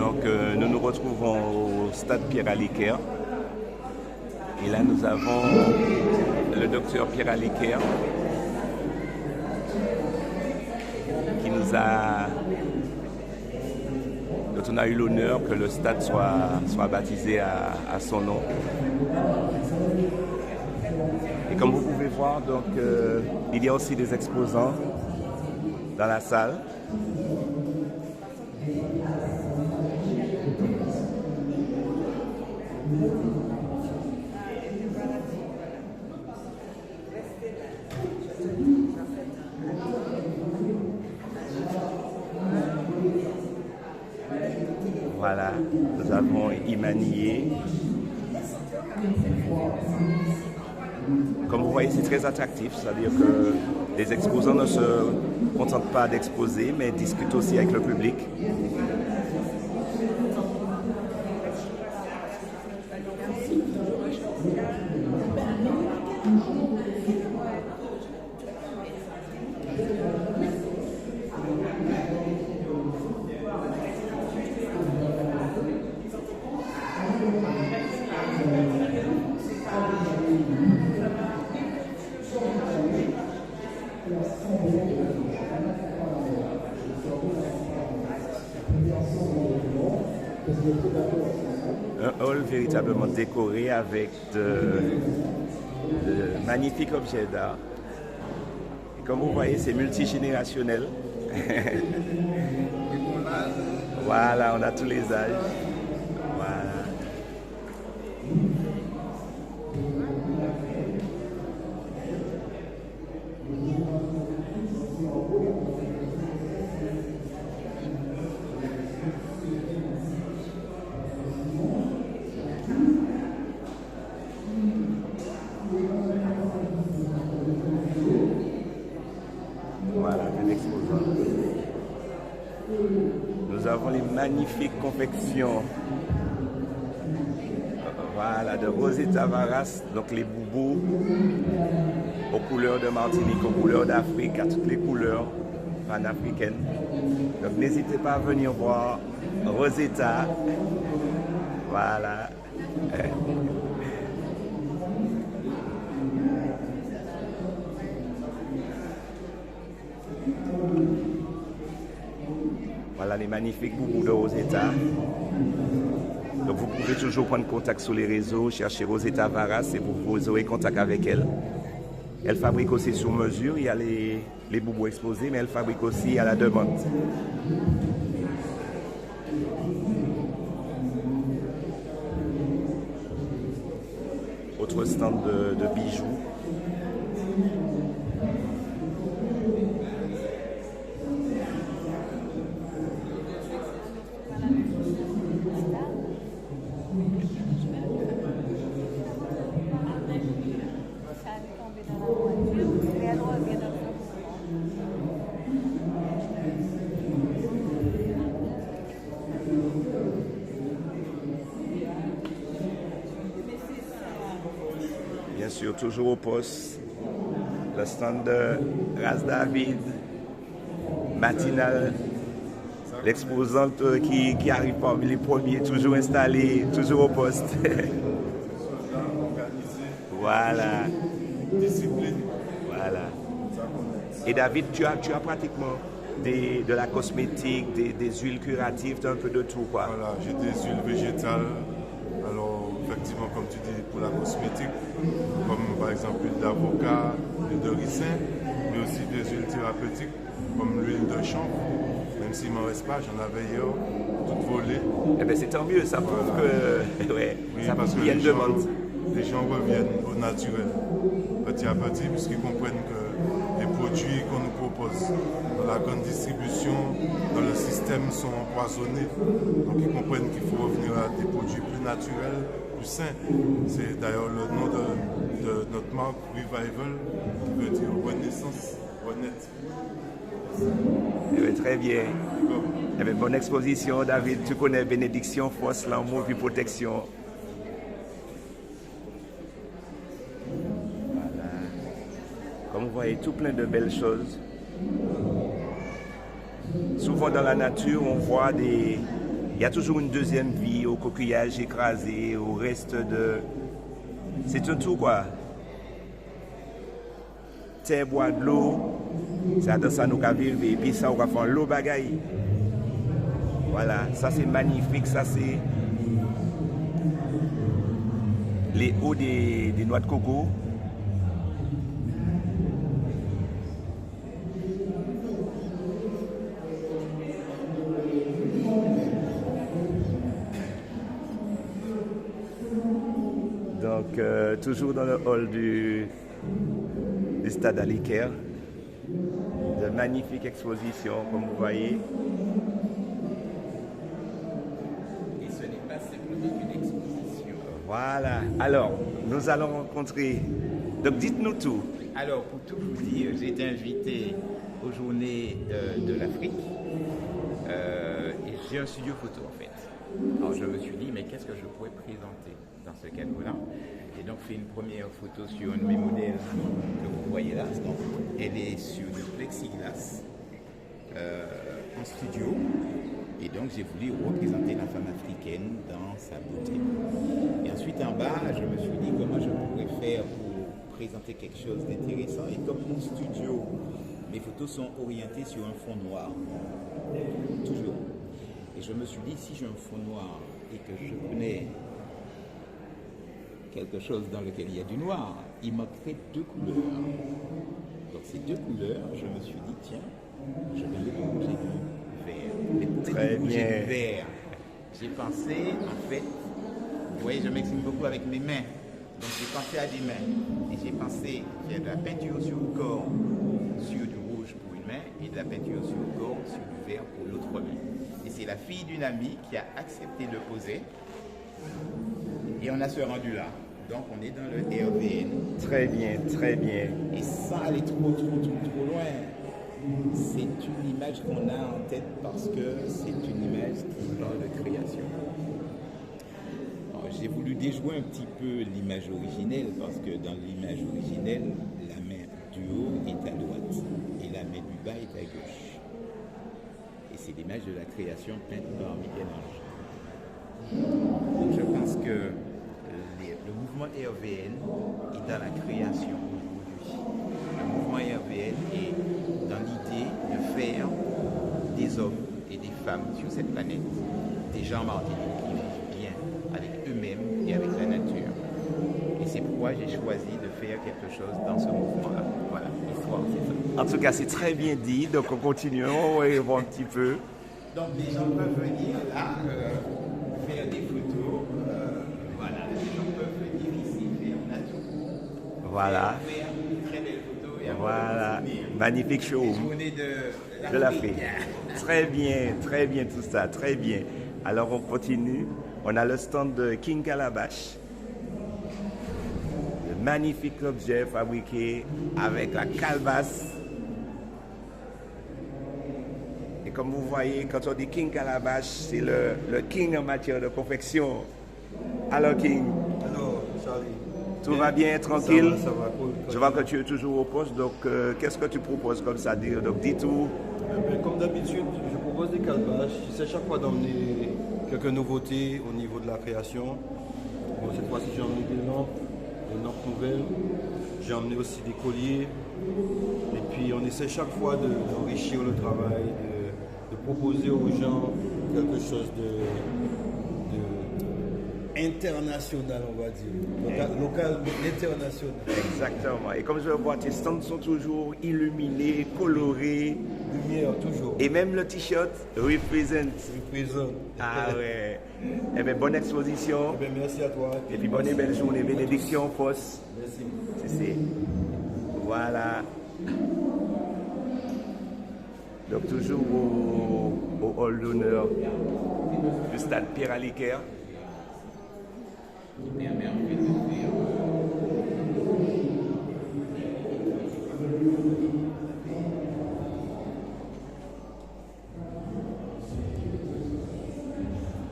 Donc nous nous retrouvons au stade Pierre-Aliquer. Et là nous avons le docteur Pierre-Aliquer qui nous a... dont on a eu l'honneur que le stade soit baptisé à son nom. Et comme vous pouvez voir, donc, il y a aussi des exposants dans la salle. Voilà, nous avons Imanié. Comme vous voyez, c'est très attractif, c'est-à-dire que les exposants ne se contentent pas d'exposer, mais discutent aussi avec le public. Un hall véritablement décoré avec de magnifiques objets d'art. Et comme vous voyez, c'est multigénérationnel. Voilà, on a tous les âges. Voilà. Voilà, un exposant. Nous avons les magnifiques confections, voilà, de Rosita Varas, donc les boubous aux couleurs de Martinique, aux couleurs d'Afrique, à toutes les couleurs panafricaines. Donc n'hésitez pas à venir voir Rosita. Voilà. Voilà les magnifiques boubous de Rosita. Donc vous pouvez toujours prendre contact sur les réseaux, chercher Rosita Varas et vous aurez contact avec elle. Elle fabrique aussi sur mesure, il y a les boubous exposés, mais elle fabrique aussi à la demande. Autre stand de bijoux. Bien sûr, toujours au poste, le stand de Ras David, matinal, l'exposante qui arrive parmi les premiers, toujours installé, toujours au poste. Voilà. Voilà. Et David, tu as pratiquement de la cosmétique, des huiles curatives, un peu de tout, quoi. Voilà, j'ai des huiles végétales. Alors, effectivement, comme tu dis, pour la cosmétique, comme par exemple l'huile d'avocat, l'huile de ricin, mais aussi des huiles thérapeutiques, comme l'huile de chanvre. Même s'il ne m'en reste pas, j'en avais hier, toutes volées. Eh bien, c'est tant mieux, ça prouve que ouais, oui, ça parce que il y a une demande. Les gens reviennent au naturel, petit à petit, puisqu'ils comprennent que les produits qu'on nous propose dans la grande distribution, dans le système, sont empoisonnés. Donc ils comprennent qu'il faut revenir à des produits plus naturels, plus sains. C'est d'ailleurs le nom de notre marque, Revival, qui veut dire renaissance, renaître. Eh bien, très bien. Eh bien, bonne exposition, David. Tu connais bénédiction, force, l'amour, puis protection. Voilà. Comme vous voyez, tout plein de belles choses. Souvent dans la nature, on voit des il y a toujours une deuxième vie au coquillage écrasé, au reste de... C'est un tout quoi. Terre, bois, de l'eau, c'est dans ça nous avons vivre et puis ça on va faire l'eau bagaille. Voilà, ça c'est magnifique, ça c'est les hauts des noix de coco. Donc, toujours dans le hall du stade Aliker. De magnifiques expositions, comme vous voyez. Et ce n'est pas simplement une exposition. Voilà. Alors, nous allons rencontrer... Donc, dites-nous tout. Alors, pour tout vous dire, j'ai été invité aux Journées de l'Afrique. Et j'ai un studio photo, en fait. Alors, je me suis dit, mais qu'est-ce que je pourrais présenter dans ce cadre-là? J'ai donc fait une première photo sur un de mes modèles que vous voyez là. Donc, elle est sur du plexiglas en studio. Et donc, j'ai voulu représenter la femme africaine dans sa beauté. Et ensuite, en bas, je me suis dit comment je pourrais faire pour présenter quelque chose d'intéressant. Et comme mon studio, mes photos sont orientées sur un fond noir. Toujours. Et je me suis dit, si j'ai un fond noir et que je connais quelque chose dans lequel il y a du noir, il manquerait deux couleurs. Donc ces deux couleurs, je me suis dit, tiens, je vais les mélanger du vert. Mais pour Très mélanger bien. du vert, j'ai pensé, en fait, vous voyez, je m'exprime beaucoup avec mes mains. Donc j'ai pensé à des mains. Et j'ai pensé faire de la peinture sur le corps, sur du rouge pour une main, et de la peinture sur le corps, sur du vert pour l'autre main. Et c'est la fille d'une amie qui a accepté de poser. Et on a ce rendu là. Donc on est dans le RVN. Très bien, très bien. Et sans aller trop loin, c'est une image qu'on a en tête parce que c'est une image qui parle de création. Alors, j'ai voulu déjouer un petit peu l'image originelle parce que dans l'image originelle, la main du haut est à droite et la main du bas est à gauche. Et c'est l'image de la création peinte par Michel-Ange. Donc je pense que le mouvement RVN est dans la création aujourd'hui. Le mouvement RVN est dans l'idée de faire des hommes et des femmes sur cette planète des gens martyrs qui vivent bien avec eux-mêmes et avec la nature. Et c'est pourquoi j'ai choisi de faire quelque chose dans ce mouvement-là. Voilà, l'histoire, c'est ça. En tout cas, c'est très bien dit. Donc, on continue. On va voir un petit peu. Donc les gens peuvent venir là, faire des photos. Voilà, les gens peuvent venir ici faire on a tout. Voilà. Faire une très belle photo. Et Voilà. Magnifique show. Journée De l'Afrique. Très bien tout ça, très bien. Alors on continue. On a le stand de King Calabash. Le magnifique objet fabriqué avec la calebasse. Et comme vous voyez, quand on dit King Calabash, c'est le king en matière de confection. Alors King, Alors, Charlie. tout va bien, tranquille? Ça va, cool. Je vois que tu es toujours au poste, donc qu'est-ce que tu proposes comme ça? Donc dis tout. Comme d'habitude, je propose des calebaches. J'essaie chaque fois d'emmener quelques nouveautés au niveau de la création. Bon, cette fois-ci, j'ai emmené des lampes nouvelles. J'ai emmené aussi des colliers. Et puis, on essaie chaque fois d'enrichir le travail, de proposer aux gens quelque chose de international, on va dire. Local, international. Exactement. Et comme je vois, tes stands sont toujours illuminés, colorés. Lumière, toujours. Et même le t-shirt représente. Représente. Ah ouais. Eh bien, bonne exposition. Eh bien, merci à toi. Et puis bonne et belle journée. Bénédiction, Fosse. Merci. C'est. Voilà. Donc toujours au hall d'honneur du stade Pierre Aliker. Merci.